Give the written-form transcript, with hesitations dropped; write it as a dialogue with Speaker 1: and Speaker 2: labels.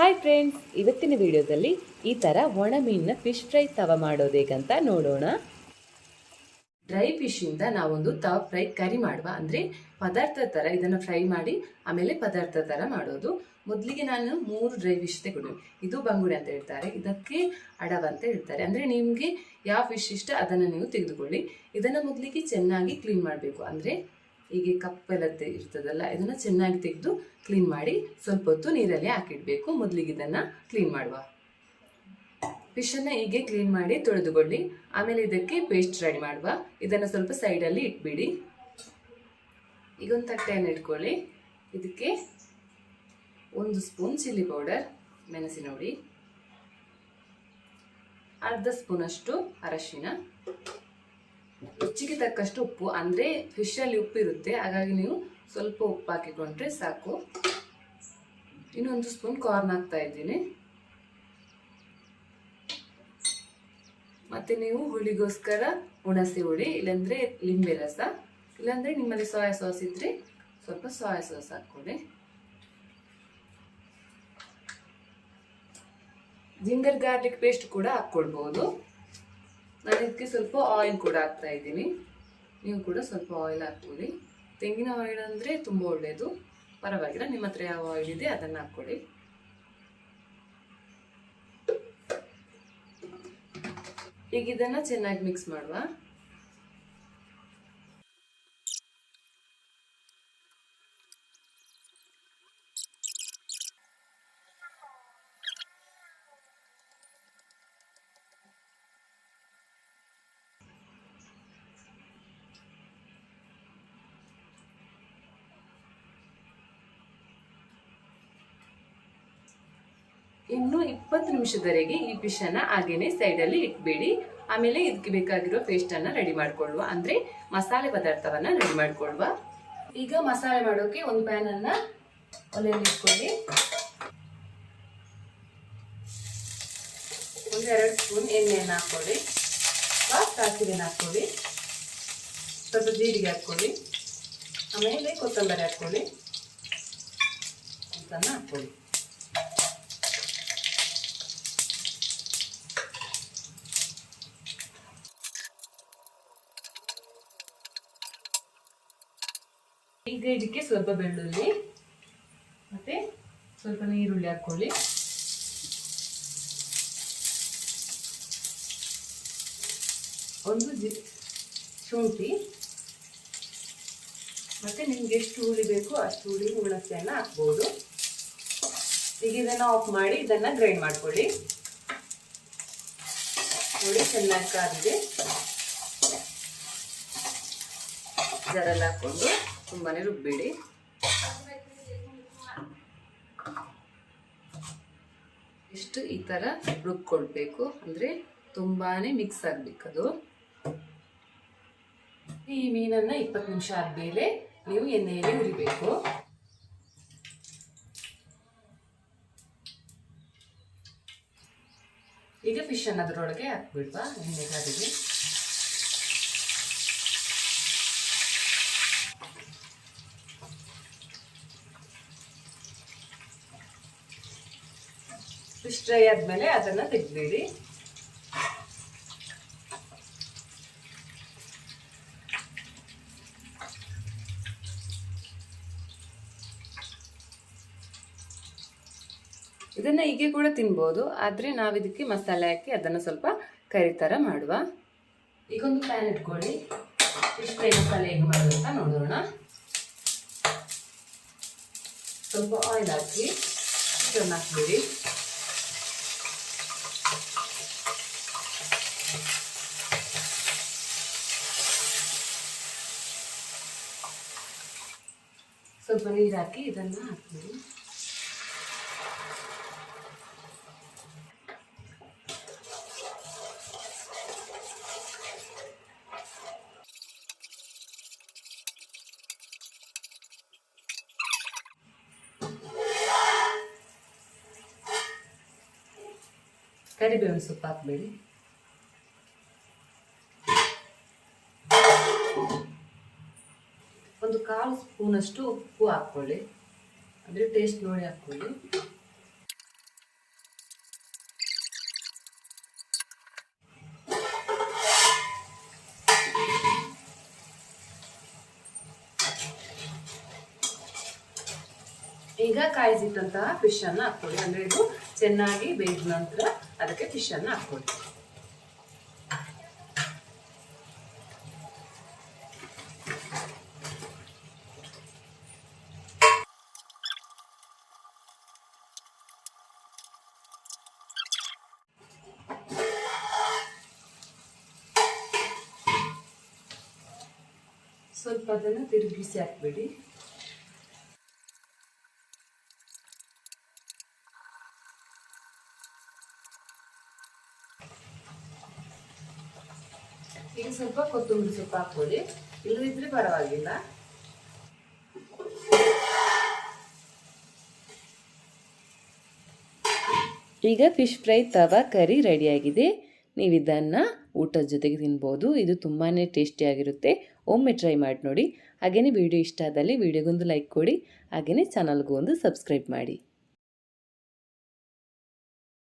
Speaker 1: Hi friends, ಇವತ್ತಿನ ವಿಡಿಯೋದಲ್ಲಿ ಈ ಥರ ಒಣ ಮೀನಿನ ಫಿಶ್ ಫ್ರೈ ತವ ಮಾಡೋದೇಗಂತ ನೋಡೋಣ. ಡ್ರೈ ಫಿಶಿಂದ ನಾವೊಂದು ತವ ಫ್ರೈ ಕರಿ ಮಾಡುವ, ಅಂದರೆ ಪದಾರ್ಥ ಥರ ಇದನ್ನು ಫ್ರೈ ಮಾಡಿ ಆಮೇಲೆ ಪದಾರ್ಥ ಥರ ಮಾಡೋದು. ಮೊದಲಿಗೆ ನಾನು 3 ಡ್ರೈ ಫಿಶ್ ತಗೊಂಡು, ಇದು ಬಂಗುಡೆ ಅಂತ ಹೇಳ್ತಾರೆ, ಇದಕ್ಕೆ ಅಡವ ಅಂತ ಹೇಳ್ತಾರೆ. ಅಂದರೆ ನಿಮಗೆ ಯಾವ ಫಿಶ್ ಇಷ್ಟ ಅದನ್ನು ನೀವು ತೆಗೆದುಕೊಳ್ಳಿ. ಇದನ್ನು ಮೊದಲಿಗೆ ಚೆನ್ನಾಗಿ ಕ್ಲೀನ್ ಮಾಡಬೇಕು. ಅಂದರೆ ಹೀಗೆ ಕಪ್ಪೆಲ್ಲ ಇರ್ತದಲ್ಲ, ಇದನ್ನು ಚೆನ್ನಾಗಿ ತೆಗೆದು ಕ್ಲೀನ್ ಮಾಡಿ ಸ್ವಲ್ಪ ಹೊತ್ತು ನೀರಲ್ಲಿ ಹಾಕಿಡಬೇಕು. ಮೊದಲಿಗೆ ಇದನ್ನು ಕ್ಲೀನ್ ಮಾಡುವ. ಫಿಶನ್ನು ಹೀಗೆ ಕ್ಲೀನ್ ಮಾಡಿ ತೊಳೆದುಕೊಳ್ಳಿ. ಆಮೇಲೆ ಇದಕ್ಕೆ ಪೇಸ್ಟ್ ರೆಡಿ ಮಾಡುವ. ಇದನ್ನು ಸ್ವಲ್ಪ ಸೈಡಲ್ಲಿ ಇಟ್ಬಿಡಿ. ಈಗ ಒಂದು ತಟ್ಟೆಯನ್ನು ಇಟ್ಕೊಳ್ಳಿ. ಇದಕ್ಕೆ 1 ಸ್ಪೂನ್ ಚಿಲ್ಲಿ ಪೌಡರ್, ಮೆಣಸಿನ ಹುಡಿ, ಅರ್ಧ ಸ್ಪೂನ್ ಅಷ್ಟು ಅರಶಿನ, ರುಚಿಗೆ ತಕ್ಕಷ್ಟು ಉಪ್ಪು. ಅಂದರೆ ಫಿಶಲ್ಲಿ ಉಪ್ಪು ಇರುತ್ತೆ, ಹಾಗಾಗಿ ನೀವು ಸ್ವಲ್ಪ ಉಪ್ಪು ಹಾಕಿಕೊಂಡ್ರೆ ಸಾಕು. ಇನ್ನೊಂದು ಸ್ಪೂನ್ ಕಾರ್ನ್ ಹಾಕ್ತಾ ಇದ್ದೀನಿ. ಮತ್ತೆ ನೀವು ಹುಳಿಗೋಸ್ಕರ ಹುಣಸೆ ಹುಳಿ, ಇಲ್ಲಾಂದ್ರೆ ಲಿಂಬೆ ರಸ, ಇಲ್ಲಾಂದ್ರೆ ನಿಮ್ಮಲ್ಲಿ ಸೋಯಾ ಸಾಸ್ ಇದ್ರೆ ಸ್ವಲ್ಪ ಸೋಯಾ ಸಾಸ್ ಹಾಕೊಳ್ಳಿ. ಜಿಂಜರ್ ಗಾರ್ಲಿಕ್ ಪೇಸ್ಟ್ ಕೂಡ ಹಾಕ್ಕೊಳ್ಬಹುದು. ನಾನು ಇದಕ್ಕೆ ಸ್ವಲ್ಪ ಆಯಿಲ್ ಕೂಡ ಹಾಕ್ತಾ ಇದ್ದೀನಿ. ನೀವು ಕೂಡ ಸ್ವಲ್ಪ ಆಯಿಲ್ ಹಾಕ್ಕೊಳ್ಳಿ. ತೆಂಗಿನ ಆಯಿಲ್ ಅಂದರೆ ತುಂಬ ಒಳ್ಳೆಯದು, ಪರವಾಗಿಲ್ಲ. ನಿಮ್ಮ ಹತ್ರ ಯಾವ ಆಯಿಲ್ ಇದೆ ಅದನ್ನು ಹಾಕ್ಕೊಳ್ಳಿ. ಈಗ ಇದನ್ನು ಚೆನ್ನಾಗಿ ಮಿಕ್ಸ್ ಮಾಡುವ. ಇನ್ನು 20 ನಿಮಿಷದವರೆಗೆ ಈ ಫಿಶನ್ನು ಹಾಗೇನೆ ಸೈಡಲ್ಲಿ ಇಟ್ಬೇಡಿ. ಆಮೇಲೆ ಇದಕ್ಕೆ ಬೇಕಾಗಿರೋ ಪೇಸ್ಟನ್ನು ರೆಡಿ ಮಾಡ್ಕೊಳ್ಳುವ, ಅಂದರೆ ಮಸಾಲೆ ಪದಾರ್ಥವನ್ನು ರೆಡಿ ಮಾಡ್ಕೊಳ್ಳುವ. ಈಗ ಮಸಾಲೆ ಮಾಡೋಕೆ ಒಂದು ಪ್ಯಾನನ್ನು ಒಲೆಯಲ್ಲಿ ಇಟ್ಕೊಳ್ಳಿ. 1-2 ಸ್ಪೂನ್ ಎಣ್ಣೆಯನ್ನು ಹಾಕ್ಕೊಳ್ಳಿ. ಸಾಸಿವೆನ ಹಾಕ್ಕೊಳ್ಳಿ. ಸ್ವಲ್ಪ ಜೀರಿಗೆ ಹಾಕ್ಕೊಳ್ಳಿ. ಆಮೇಲೆ ಕೊತ್ತಂಬರಿ ಹಾಕ್ಕೊಳ್ಳಿ. ಅದನ್ನು ಹಾಕ್ಕೊಳ್ಳಿ. ಈಗ ಇದಕ್ಕೆ ಸ್ವಲ್ಪ ಬೆಳ್ಳುಳ್ಳಿ ಮತ್ತೆ ಸ್ವಲ್ಪ ನೀರುಳ್ಳಿ ಹಾಕ್ಕೊಳ್ಳಿ. ಒಂದು ಶುಂಠಿ, ಮತ್ತೆ ನಿಮ್ಗೆ ಎಷ್ಟು ಹುಳಿ ಬೇಕು ಅಷ್ಟು ಹುಳಿ ಹುಣಸೆಯನ್ನು ಹಾಕ್ಬೋದು. ಈಗ ಇದನ್ನು ಆಫ್ ಮಾಡಿ ಇದನ್ನು ಗ್ರೈಂಡ್ ಮಾಡ್ಕೊಳ್ಳಿ. ನೋಡಿ, ಚೆನ್ನಾಗಿ ಕಾದಿದೆ. ಜರಲ್ಲಿ ಹಾಕ್ಕೊಂಡು ತುಂಬಾನೇ ರುಬ್ಬೇಡಿ. ಇಷ್ಟು ಈ ತರ ರುಬ್ಕೊಳ್ಬೇಕು, ಅಂದ್ರೆ ತುಂಬಾನೇ ಮಿಕ್ಸ್ ಆಗ್ಬೇಕದು. ಈ ಮೀನನ್ನ 20 ನಿಮಿಷ ಆದ್ಮೇಲೆ ನೀವು ಎಣ್ಣೆಯಲ್ಲಿ ಹುರಿಬೇಕು. ಈಗ ಫಿಶ್ ಅನ್ನ ಅದರೊಳಗೆ ಹಾಕ್ಬಿಡ್ವ ಎಣ್ಣೆಗಾದಿಗೆ. ಫಿಶ್ ಫ್ರೈ ಆದ್ಮೇಲೆ ಅದನ್ನ ತೆಗೆದ್ಬಿಡಿ. ಇದನ್ನ ಹೀಗೆ ಕೂಡ ತಿನ್ಬೋದು, ಆದ್ರೆ ನಾವಿದಕ್ಕೆ ಮಸಾಲೆ ಹಾಕಿ ಅದನ್ನ ಸ್ವಲ್ಪ ಕರಿ ತರ ಮಾಡುವ. ಈಗೊಂದು ಪ್ಯಾನ್ ಇಟ್ಕೊಳ್ಳಿ. ಫಿಶ್ ಫ್ರೈ ಮಸಾಲೆ ಹೇಗೆ ಮಾಡೋದು ಅಂತ ನೋಡೋಣ. ಸ್ವಲ್ಪ ಆಯಿಲ್ ಹಾಕಿ ಇದನ್ನ ಹಾಕ್ಬಿಡಿ. ಸ್ವಲ್ಪ ನೀರು ಹಾಕಿ ಇದನ್ನ ಹಾಕ್ಬಿಡಿ. ಕರಿಬೇವಿನ ಸೊಪ್ಪು ಹಾಕ್ಬೇಡಿ. ಒಂದು 1/4 ಸ್ಪೂನ್ ಅಷ್ಟು ಉಪ್ಪು ಹಾಕ್ಕೊಳ್ಳಿ. ಅಂದರೆ ಟೇಸ್ಟ್ ನೋಡಿ ಹಾಕ್ಕೊಳ್ಳಿ. ಈಗ ಕಾಯಿಸಿಟ್ಟಂತಹ ಫಿಶ್ ಅನ್ನು ಹಾಕ್ಕೊಳ್ಳಿ. ಅಂದ್ರೆ ಇದು ಚೆನ್ನಾಗಿ ಬೇಯಿದ ನಂತರ ಅದಕ್ಕೆ ಫಿಶ್ ಅನ್ನು ಹಾಕ್ಕೊಳ್ಳಿ. ಸ್ವಲ್ಪ ಅದನ್ನು ತಿರುಗಿಸಿ ಹಾಕ್ಬಿಡಿ. ಈಗ ಸ್ವಲ್ಪ ಕೊತ್ತಂಬರಿ ಸೊಪ್ಪು ಹಾಕೊಳ್ಳಿ, ಇಲ್ಲದಿದ್ರೆ ಪರವಾಗಿಲ್ಲ. ಈಗ ಫಿಶ್ ಫ್ರೈ ತವಾ ಕರಿ ರೆಡಿಯಾಗಿದೆ. ನೀವು ಇದನ್ನು ಊಟದ ಜೊತೆಗೆ ತಿನ್ಬೋದು. ಇದು ತುಂಬಾ ಟೇಸ್ಟಿಯಾಗಿರುತ್ತೆ. ಒಮ್ಮೆ ಟ್ರೈ ಮಾಡಿ ನೋಡಿ. ಹಾಗೆಯೇ ವಿಡಿಯೋ ಇಷ್ಟ ಆದಲ್ಲಿ ವಿಡಿಯೋಗೊಂದು ಲೈಕ್ ಕೊಡಿ. ಹಾಗೆಯೇ ಚಾನಲ್ಗೂ ಒಂದು ಸಬ್ಸ್ಕ್ರೈಬ್ ಮಾಡಿ.